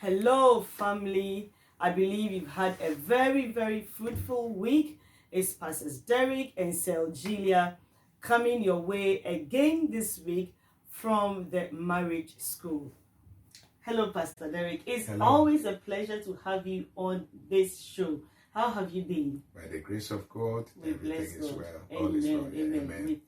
Hello, family. I believe you've had a very fruitful week. It's Pastors Derek and Selgilia coming your way again this week from the marriage school. Hello, Pastor Derek. It's always a pleasure to have you on this show. How have you been? By the grace of God, We bless everything is God. well. All is well. Amen.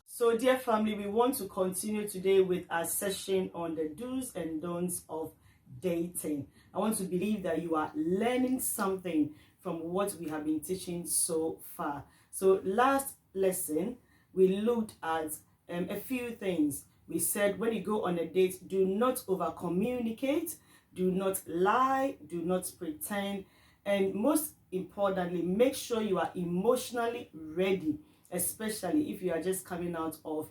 So, dear family, we want to continue today with our session on the do's and don'ts of dating. I want to believe that you are learning something from what we have been teaching so far. So, last lesson, we looked at a few things. We said when you go on a date, do not over communicate, do not lie, do not pretend, and most importantly, make sure you are emotionally ready, especially if you are just coming out of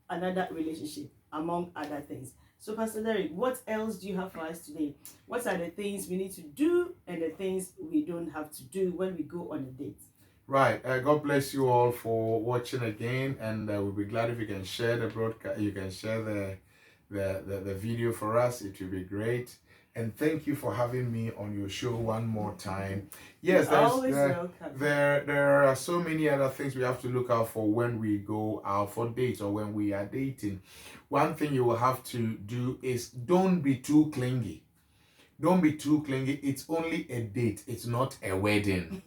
another relationship, among other things. So, Pastor Derek, what else do you have for us today? What are the things we need to do and the things we don't have to do when we go on a date? Right. God bless you all for watching again, and we'll be glad if you can share the broadcast. You can share the video for us. It will be great. And thank you for having me on your show one more time. Yes, there are so many other things we have to look out for when we go out for dates or when we are dating. One thing you will have to do is don't be too clingy. Don't be too clingy. It's only a date. It's not a wedding.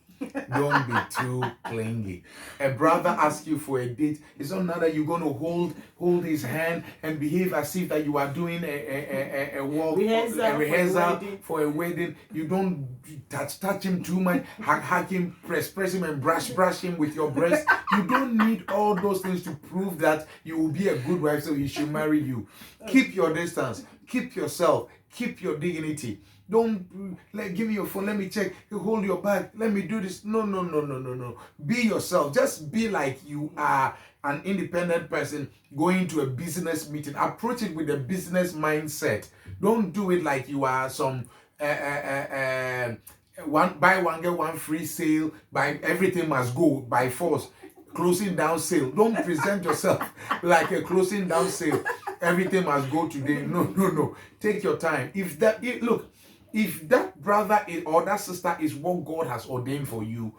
Don't be too clingy. A brother asks you for a date. It's not now that you're going to hold his hand and behave as if that you are doing a walk, a rehearsal for a wedding. You don't touch him too much, hug him, press him, and brush him with your breast. You don't need all those things to prove that you will be a good wife, so he should marry you. Keep your distance. Keep yourself. Keep your dignity. Don't give me your phone. Let me check. Hold your bag. Let me do this. No. Be yourself. Just be like you are an independent person going to a business meeting. Approach it with a business mindset. Don't do it like you are some one buy one get one free sale. By everything must go by force. Closing down sale. Don't present yourself like a closing down sale. Everything must go today. No. Take your time. If that brother or that sister is what God has ordained for you,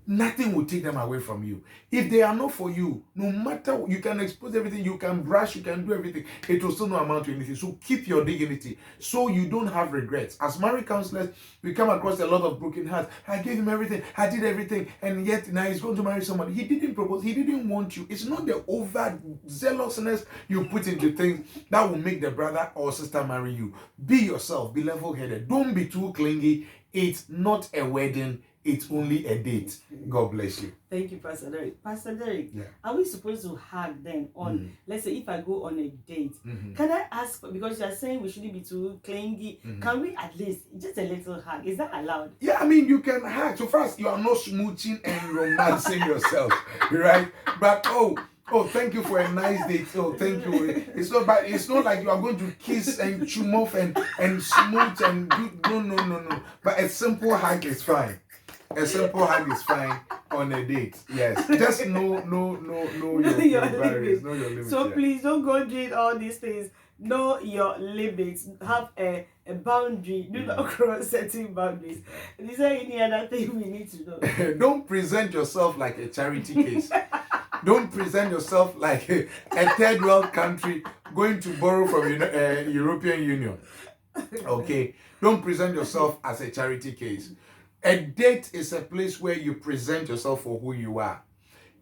nothing will take them away from you. If they are not for you, no matter, you can expose everything, you can brush, you can do everything, it will still not amount to anything. So keep your dignity so you don't have regrets. As marriage counselors, we come across a lot of broken hearts. I gave him everything, I did everything, and yet now he's going to marry someone. He didn't propose, he didn't want you. It's not the over zealousness you put into things that will make the brother or sister marry you. Be yourself, be level-headed. Don't be too clingy. It's not a wedding. It's only a date. God bless you. Thank you, Pastor Derek. Pastor Derek, yeah. Are we supposed to hug then on, let's say if I go on a date, can I ask, because you are saying we shouldn't be too clingy, can we at least, just a little hug? Is that allowed? Yeah, I mean, you can hug. So first, you are not smooching and romancing yourself, right? But, thank you for a nice date. Oh, thank you. It's not like you are going to kiss and chum off and smooch and do, no. But a simple hug is fine. A simple hug is fine on a date. Yes. Just know your barriers. Know your limits. So please don't go doing all these things. Know your limits. Have a boundary. Do not cross certain boundaries. Is there any other thing we need to know? Don't present yourself like a charity case. Don't present yourself like a third world country going to borrow from European Union. Okay? Don't present yourself as a charity case. A date is a place where you present yourself for who you are.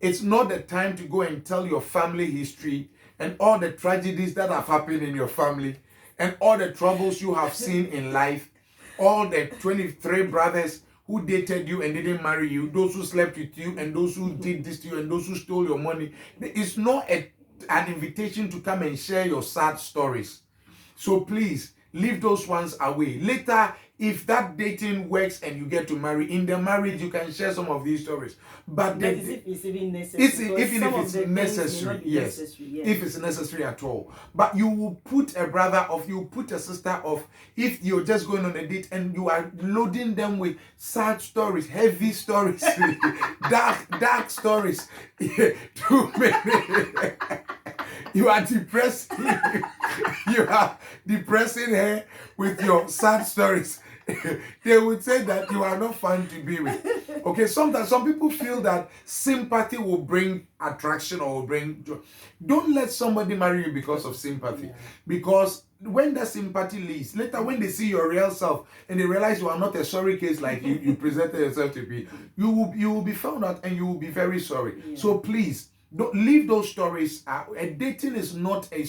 It's not the time to go and tell your family history and all the tragedies that have happened in your family and all the troubles you have seen in life, all the 23 brothers who dated you and didn't marry you, those who slept with you and those who did this to you and those who stole your money. It's not an invitation to come and share your sad stories. So please, leave those ones away. Later, if that dating works and you get to marry, in the marriage you can share some of these stories. But that is if it's even necessary. even if it's necessary, yes, if it's necessary at all. But you will put a brother off, you will put a sister off if you're just going on a date and you are loading them with sad stories, heavy stories, dark stories. Too many. You are depressing. You are depressing her with your sad stories. They would say that you are not fun to be with. Okay, sometimes some people feel that sympathy will bring attraction or will bring joy. Don't let somebody marry you because of sympathy. Because when that sympathy leaves, later when they see your real self and they realize you are not a sorry case like you presented yourself to be, you will be found out and you will be very sorry. So please, don't leave those stories. A dating is not a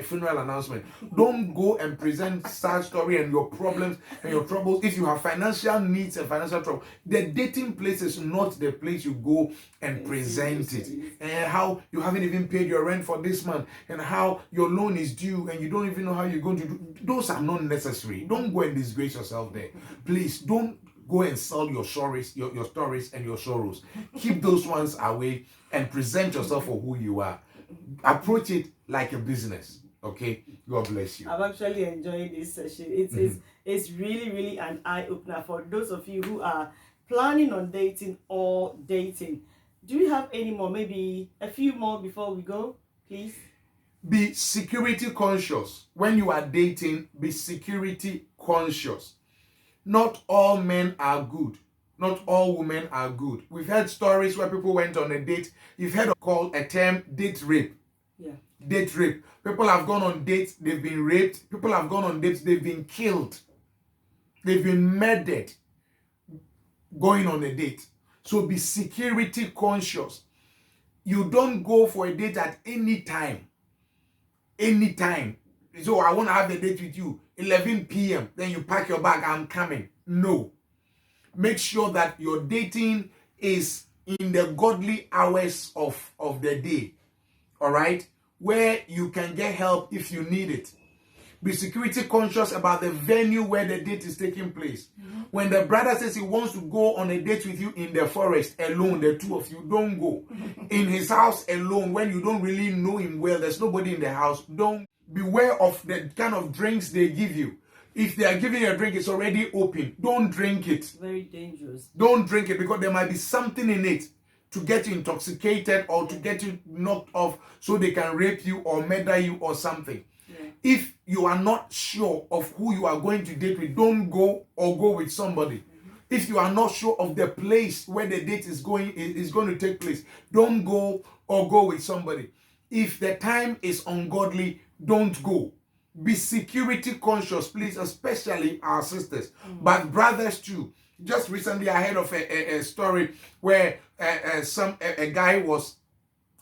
funeral announcement. Don't go and present sad story and your problems and your troubles. If you have financial needs and financial trouble, the dating place is not the place you go and present it. And how you haven't even paid your rent for this month, and how your loan is due, and you don't even know how you're going to do. Those are not necessary. Don't go and disgrace yourself there. Please don't go and sell your stories, your stories and your sorrows. Keep those ones away and present yourself for who you are. Approach it like a business. Okay? God bless you. I'm actually enjoying this session. It's really an eye-opener for those of you who are planning on dating or dating. Do you have any more? Maybe a few more before we go, please? Be security conscious. When you are dating, be security conscious. Not all men are good. Not all women are good. We've heard stories where people went on a date. You've heard called a term date rape. Yeah. Date rape. People have gone on dates, they've been raped. People have gone on dates, they've been killed. They've been murdered going on a date. So be security conscious. You don't go for a date at any time. Anytime. So I want to have a date with you, 11 p.m. Then you pack your bag, I'm coming. No. Make sure that your dating is in the godly hours of the day. All right? Where you can get help if you need it. Be security conscious about the venue where the date is taking place. When the brother says he wants to go on a date with you in the forest alone, the two of you, don't go. In his house alone, when you don't really know him well, there's nobody in the house, don't. Beware of the kind of drinks they give you. If they are giving you a drink, it's already open. Don't drink it. Very dangerous. Don't drink it because there might be something in it to get you intoxicated or to get you knocked off so they can rape you or murder you or something. Yeah. If you are not sure of who you are going to date with, don't go or go with somebody. If you are not sure of the place where the date is going to take place, don't go or go with somebody. If the time is ungodly, don't go. Be security conscious, please, especially our sisters, but brothers too. Just recently, I heard of a story where a guy was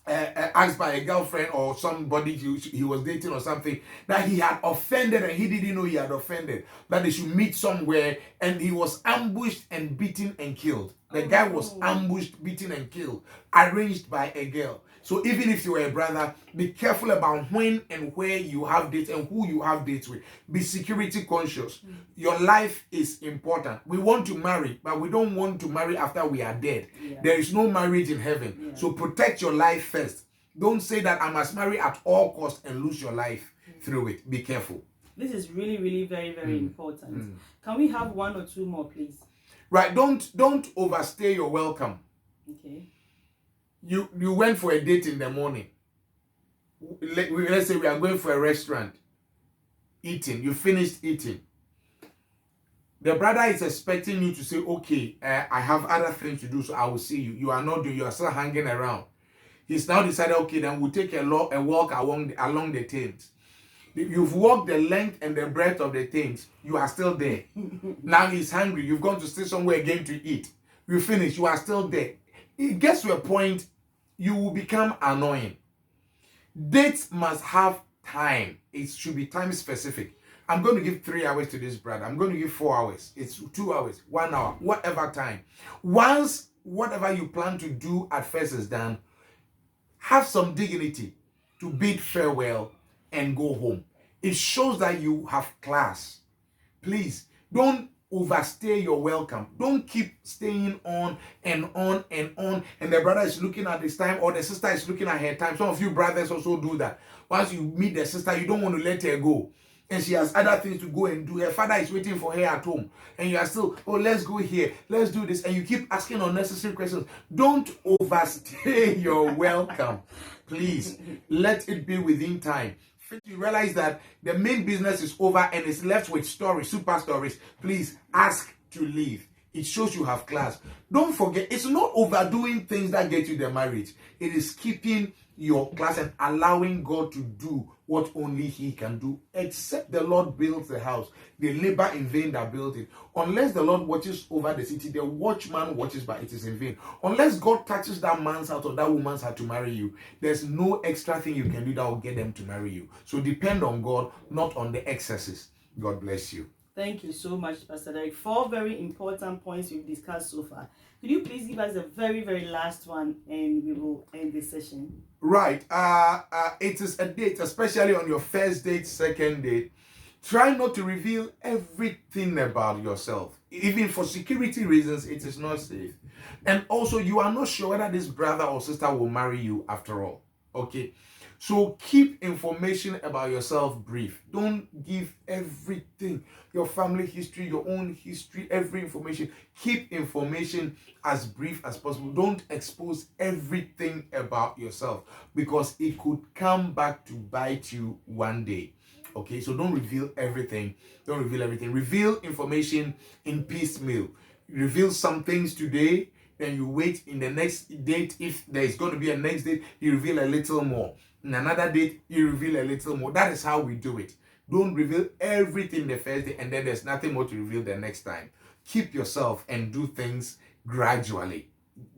asked by a girlfriend or somebody he was dating or something that he had offended and he didn't know he had offended, that they should meet somewhere, and he was ambushed and beaten and killed. The guy was ambushed, beaten and killed, arranged by a girl. So even if you are a brother, be careful about when and where you have dates and who you have dates with. Be security conscious. Your life is important. We want to marry, but we don't want to marry after we are dead. Yeah. There is no marriage in heaven. Yeah. So protect your life first. Don't say that I must marry at all costs and lose your life through it. Be careful. This is really very important. Can we have one or two more, please? Right. Don't overstay your welcome. Okay. You went for a date in the morning. Let's say we are going for a restaurant. Eating. You finished eating. The brother is expecting you to say, okay, I have other things to do, so I will see you. You are not doing, you are still hanging around. He's now decided, okay, then we'll take a walk along the Thames. You've walked the length and the breadth of the Thames. You are still there. Now he's hungry. You've gone to stay somewhere again to eat. You finish. You are still there. It gets to a point you will become annoying. Dates must have time. It should be time specific. I'm going to give 3 hours to this brother. I'm going to give 4 hours. It's 2 hours, 1 hour, whatever time. Once whatever you plan to do at first is done, have some dignity to bid farewell and go home. It shows that you have class. Please, don't overstay your welcome. Don't keep staying on and on and on. And the brother is looking at his time, or the sister is looking at her time. Some of you brothers also do that. Once you meet the sister, you don't want to let her go. And she has other things to go and do. Her father is waiting for her at home. And you are still, oh, let's go here. Let's do this. And you keep asking unnecessary questions. Don't overstay your welcome. Please, let it be within time. You realize that the main business is over and it's left with stories, super stories. Please ask to leave. It shows you have class. Don't forget, it's not overdoing things that get you the marriage. It is keeping your class and allowing God to do what only He can do. Except the Lord builds the house, they labor in vain that build it. Unless the Lord watches over the city, the watchman watches, but it is in vain. Unless God touches that man's heart or that woman's heart to marry you, there's no extra thing you can do that will get them to marry you. So depend on God, not on the excesses. God bless you. Thank you so much, Pastor Derek. 4 very important points we've discussed so far. Could you please give us the very, very last one and we will end this session? Right. It is a date, especially on your first date, second date. Try not to reveal everything about yourself. Even for security reasons, it is not safe. And also, you are not sure whether this brother or sister will marry you after all. Okay? So keep information about yourself brief. Don't give everything. Your family history, your own history, every information. Keep information as brief as possible. Don't expose everything about yourself because it could come back to bite you one day. Okay, so don't reveal everything. Don't reveal everything. Reveal information in piecemeal. Reveal some things today, then you wait in the next date. If there is going to be a next date, you reveal a little more. In another date, you reveal a little more. That is how we do it. Don't reveal everything the first day and then there's nothing more to reveal the next time. Keep yourself and do things gradually.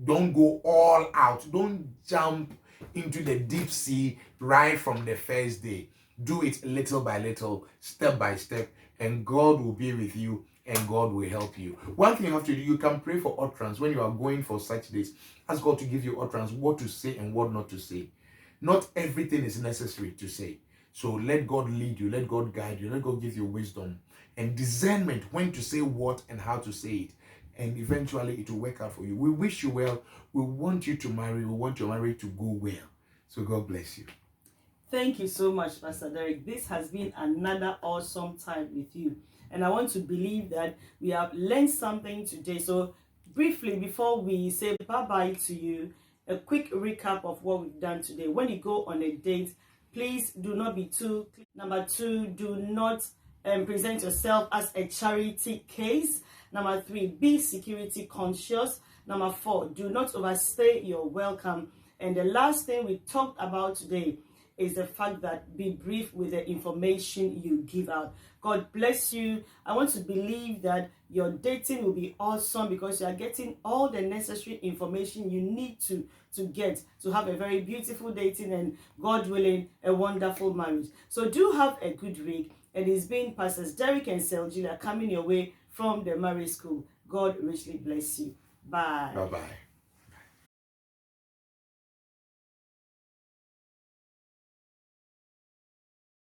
Don't go all out. Don't jump into the deep sea right from the first day. Do it little by little, step by step, and God will be with you and God will help you. One thing you have to do, you can pray for utterance when you are going for such days. Ask God to give you utterance, what to say and what not to say. Not everything is necessary to say. So let God lead you, let God guide you, let God give you wisdom and discernment when to say what and how to say it. And eventually it will work out for you. We wish you well. We want you to marry. We want your marriage to go well. So God bless you. Thank you so much, Pastor Derek. This has been another awesome time with you. And I want to believe that we have learned something today. So briefly, before we say bye-bye to you, a quick recap of what we've done today. When you go on a date, please do not be too. Number 2, do not present yourself as a charity case. Number 3, be security conscious. Number 4, do not overstay your welcome. And the last thing we talked about today is the fact that be brief with the information you give out. God bless you. I want to believe that your dating will be awesome because you are getting all the necessary information you need to get to have a very beautiful dating and, God willing, a wonderful marriage. So do have a good week. It is been Pastors Derek and Seljila coming your way from the marriage school. God richly bless you. Bye. Bye-bye.